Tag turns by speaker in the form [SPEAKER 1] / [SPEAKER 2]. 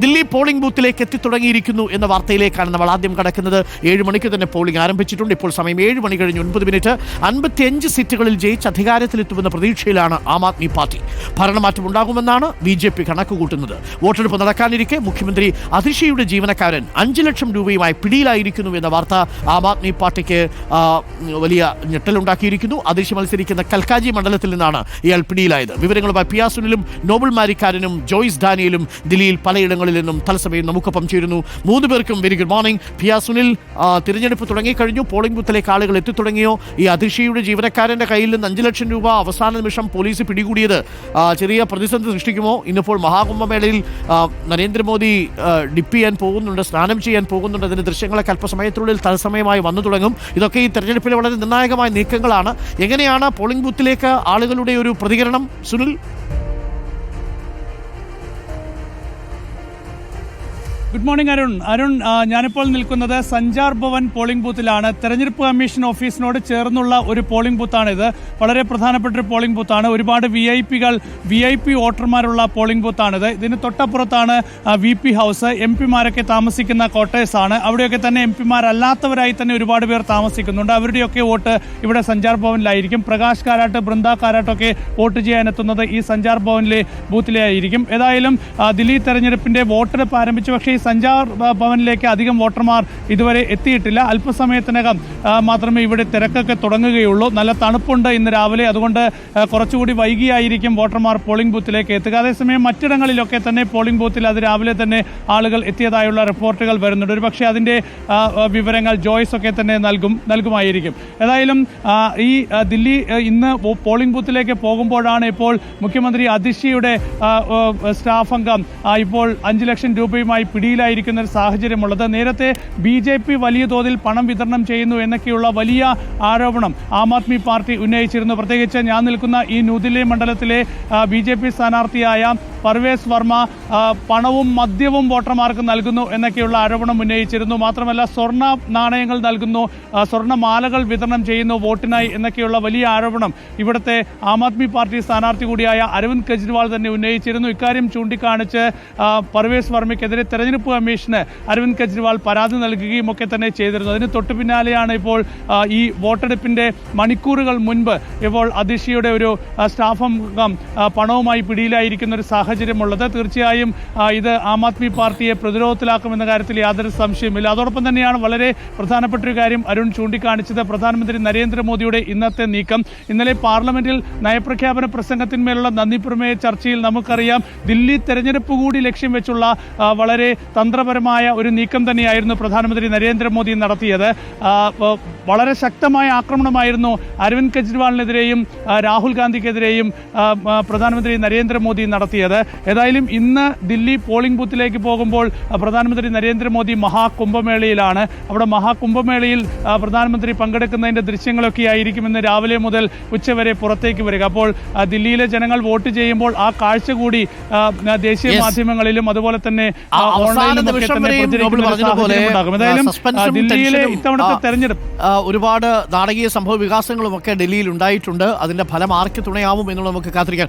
[SPEAKER 1] Delhi polling ബൂത്തിലേക്ക് എത്തിത്തുടങ്ങിയിരിക്കുന്നു എന്ന വാർത്തയിലേക്കാണ് നമ്മൾ ആദ്യം കടക്കുന്നത്. 7 മണിക്ക് തന്നെ പോളിംഗ് ആരംഭിച്ചിട്ടുണ്ട്. ഇപ്പോൾ സമയം 7 മണി കഴിഞ്ഞ് 9 മിനിറ്റ്. 55 സീറ്റുകളിൽ ജയിച്ച് അധികാരത്തിലെത്തുമെന്ന പ്രതീക്ഷയിലാണ് ആം ആദ്മി പാർട്ടി. ഭരണമാറ്റം ഉണ്ടാകുമെന്നാണ് BJP കണക്കുകൂട്ടുന്നത്. വോട്ടെടുപ്പ് നടക്കാനിരിക്കെ മുഖ്യമന്ത്രി അതിഷിയുടെ ജീവനക്കാരൻ 5 ലക്ഷം രൂപയുമായി പിടിയിലായിരിക്കുന്നു എന്ന വാർത്ത ആം ആദ്മി പാർട്ടിക്ക് വലിയ ഞെട്ടലുണ്ടാക്കിയിരിക്കുന്നു. അതിഷി മത്സരിക്കുന്ന കൽക്കാജി മണ്ഡലത്തിൽ നിന്നാണ് ഇയാൾ പിടിയിലായത്. വിവരങ്ങളുമായി പിയ സുനിലും നോബൽ മാരിക്കാരനും ജോയ്സ് ഡാനിയലും ദില്ലിയിൽ പലയിടങ്ങളിൽ നിന്നും തത്സമയം നമുക്കൊപ്പം ചേരുന്നു. 3 പേർക്കും very good morning. Piya Sunil, തിരഞ്ഞെടുപ്പ് തുടങ്ങിക്കഴിഞ്ഞു, പോളിംഗ് ബൂത്തിലേക്ക് ആളുകൾ എത്തിത്തുടങ്ങിയോ? ഈ അതിഷിയുടെ ജീവനക്കാരന്റെ കയ്യിൽ നിന്ന് 5 ലക്ഷം രൂപ അവസാന നിമിഷം പോലീസ് പിടികൂടിയത് ചെറിയ പ്രതിസന്ധി സൃഷ്ടിക്കുമോ? ഇന്നിപ്പോൾ മഹാകുംഭമേളയിൽ നരേന്ദ്രമോദി ഡിപ്പ് ചെയ്യാൻ പോകുന്നുണ്ട്, സ്നാനം ചെയ്യാൻ പോകുന്നുണ്ട്. അതിന്റെ ദൃശ്യങ്ങളൊക്കെ അല്പസമയത്തിനുള്ളിൽ തത്സമയമായി വന്നു തുടങ്ങും. ഇതൊക്കെ ഈ തെരഞ്ഞെടുപ്പിലെ വളരെ നിർണായകമായ നീക്കങ്ങളാണ്. എങ്ങനെയാണ് പോളിംഗ് ബൂത്തിലേക്ക് ആളുകളുടെ ഒരു പ്രതികരണം, സുനിൽ?
[SPEAKER 2] Good morning Arun. ഞാനിപ്പോൾ നിൽക്കുന്നത് സഞ്ചാർ ഭവൻ പോളിംഗ് ബൂത്തിലാണ്. തെരഞ്ഞെടുപ്പ് കമ്മീഷൻ ഓഫീസിനോട് ചേർന്നുള്ള ഒരു പോളിംഗ് ബൂത്താണിത്. വളരെ പ്രധാനപ്പെട്ട ഒരു പോളിംഗ് ബൂത്താണ്. ഒരുപാട് VIP വോട്ടർമാരുള്ള പോളിംഗ് ബൂത്താണിത്. ഇതിന് തൊട്ടപ്പുറത്താണ് VP ഹൗസ്. MP-മാരൊക്കെ താമസിക്കുന്ന ക്വാർട്ടേഴ്സാണ്. അവിടെയൊക്കെ തന്നെ MP-മാരല്ലാത്തവരായി തന്നെ ഒരുപാട് പേർ താമസിക്കുന്നുണ്ട്. അവരുടെയൊക്കെ വോട്ട് ഇവിടെ സഞ്ചാർ ഭവനിലായിരിക്കും. പ്രകാശ് കാരാട്ട്, ബൃന്ദ കാരാട്ടൊക്കെ വോട്ട് ചെയ്യാനെത്തുന്നത് ഈ സഞ്ചാർ ഭവനിലെ ബൂത്തിലായിരിക്കും. ഏതായാലും ദില്ലി തെരഞ്ഞെടുപ്പിന്റെ വോട്ടെടുപ്പ് ആരംഭിച്ചു. പക്ഷേ സഞ്ചാർ ഭവനിലേക്ക് അധികം വോട്ടർമാർ ഇതുവരെ എത്തിയിട്ടില്ല. അല്പസമയത്തിനകം മാത്രമേ ഇവിടെ തിരക്കൊക്കെ തുടങ്ങുകയുള്ളൂ. നല്ല തണുപ്പുണ്ട് ഇന്ന് രാവിലെ, അതുകൊണ്ട് കുറച്ചുകൂടി വൈകിയായിരിക്കും വോട്ടർമാർ പോളിംഗ് ബൂത്തിലേക്ക് എത്തുക. അതേസമയം മറ്റിടങ്ങളിലൊക്കെ തന്നെ പോളിംഗ് ബൂത്തിൽ അത് രാവിലെ തന്നെ ആളുകൾ എത്തിയതായുള്ള റിപ്പോർട്ടുകൾ വരുന്നുണ്ട്. ഒരുപക്ഷെ അതിൻ്റെ വിവരങ്ങൾ ജോയ്സ് ഒക്കെ തന്നെ നൽകുമായിരിക്കും. ഏതായാലും ഈ ദില്ലി ഇന്ന് പോളിംഗ് ബൂത്തിലേക്ക് പോകുമ്പോഴാണ് ഇപ്പോൾ മുഖ്യമന്ത്രി അതിഷിയുടെ സ്റ്റാഫ് അംഗം ഇപ്പോൾ 5 ലക്ഷം രൂപയുമായി പിടിയിലായിരിക്കുന്ന ഒരു സാഹചര്യമുള്ളത്. നേരത്തെ BJP വലിയ തോതിൽ പണം വിതരണം ചെയ്യുന്നു എന്നൊക്കെയുള്ള വലിയ ആരോപണം ആം ആദ്മി പാർട്ടി ഉന്നയിച്ചിരുന്നു. പ്രത്യേകിച്ച് ഞാൻ നിൽക്കുന്ന ഈ ന്യൂദില്ലി മണ്ഡലത്തിലെ BJP സ്ഥാനാർത്ഥിയായ പർവേസ് വർമ്മ പണവും മദ്യവും വോട്ടർമാർക്ക് നൽകുന്നു എന്നൊക്കെയുള്ള ആരോപണം ഉന്നയിച്ചിരുന്നു. മാത്രമല്ല സ്വർണ്ണ നാണയങ്ങൾ നൽകുന്നു, സ്വർണ്ണമാലകൾ വിതരണം ചെയ്യുന്നു വോട്ടിനായി എന്നൊക്കെയുള്ള വലിയ ആരോപണം ഇവിടുത്തെ ആം ആദ്മി പാർട്ടി സ്ഥാനാർത്ഥി കൂടിയായ അരവിന്ദ് കെജ്രിവാൾ തന്നെ ഉന്നയിച്ചിരുന്നു. ഇക്കാര്യം ചൂണ്ടിക്കാണിച്ച് പർവേസ് വർമ്മയ്ക്കെതിരെ തെരഞ്ഞെടുപ്പ് കമ്മീഷന് അരവിന്ദ് കെജ്രിവാൾ പരാതി നൽകുകയും ഒക്കെ തന്നെ ചെയ്തിരുന്നു. അതിന് തൊട്ടു പിന്നാലെയാണ് ഇപ്പോൾ ഈ വോട്ടെടുപ്പിന്റെ മണിക്കൂറുകൾ മുൻപ് ഇപ്പോൾ അതിഷിയുടെ ഒരു സ്റ്റാഫ് അംഗം പണവുമായി പിടിയിലായിരിക്കുന്ന ഒരു സാഹചര്യമുള്ളത്. തീർച്ചയായും ഇത് ആം ആദ്മി പാർട്ടിയെ പ്രതിരോധത്തിലാക്കുമെന്ന കാര്യത്തിൽ യാതൊരു സംശയമില്ല. അതോടൊപ്പം തന്നെയാണ് വളരെ പ്രധാനപ്പെട്ട ഒരു കാര്യം അരുൺ ചൂണ്ടിക്കാണിച്ചത്. പ്രധാനമന്ത്രി നരേന്ദ്രമോദിയുടെ ഇന്നത്തെ നീക്കം. ഇന്നലെ പാർലമെന്റിൽ നയപ്രഖ്യാപന പ്രസംഗത്തിന്മേലുള്ള നന്ദിപ്രമേയ ചർച്ചയിൽ നമുക്കറിയാം ദില്ലി തെരഞ്ഞെടുപ്പ് കൂടി ലക്ഷ്യം വെച്ചുള്ള വളരെ തന്ത്രപരമായ ഒരു നീക്കം തന്നെയായിരുന്നു പ്രധാനമന്ത്രി നരേന്ദ്രമോദി നടത്തിയത്. വളരെ ശക്തമായ ആക്രമണമായിരുന്നു അരവിന്ദ് കെജ്രിവാളിനെതിരെയും രാഹുൽ ഗാന്ധിക്കെതിരെയും പ്രധാനമന്ത്രി നരേന്ദ്രമോദി നടത്തിയത്. ഏതായാലും ഇന്ന് ദില്ലി പോളിംഗ് ബൂത്തിലേക്ക് പോകുമ്പോൾ പ്രധാനമന്ത്രി നരേന്ദ്രമോദി മഹാകുംഭമേളയിലാണ്. അവിടെ മഹാകുംഭമേളയിൽ പ്രധാനമന്ത്രി പങ്കെടുക്കുന്നതിന്റെ ദൃശ്യങ്ങളൊക്കെ ആയിരിക്കും ഇന്ന് രാവിലെ മുതൽ ഉച്ചവരെ പുറത്തേക്ക് വരിക. അപ്പോൾ ദില്ലിയിലെ ജനങ്ങൾ വോട്ട് ചെയ്യുമ്പോൾ ആ കാഴ്ച കൂടി ദേശീയ മാധ്യമങ്ങളിലും അതുപോലെ തന്നെ ദില്ലിയിലെ ഇത്തവണത്തെ തെരഞ്ഞെടുപ്പ്
[SPEAKER 1] ഒരുപാട് നാടകീയ സംഭവ വികാസങ്ങളും ഒക്കെ ഡൽഹിയിൽ ഉണ്ടായിട്ടുണ്ട്. അതിന്റെ ഫലം ആർക്ക് തുണയാവും എന്നുള്ളത് നമുക്ക് കാത്തിരിക്കാം.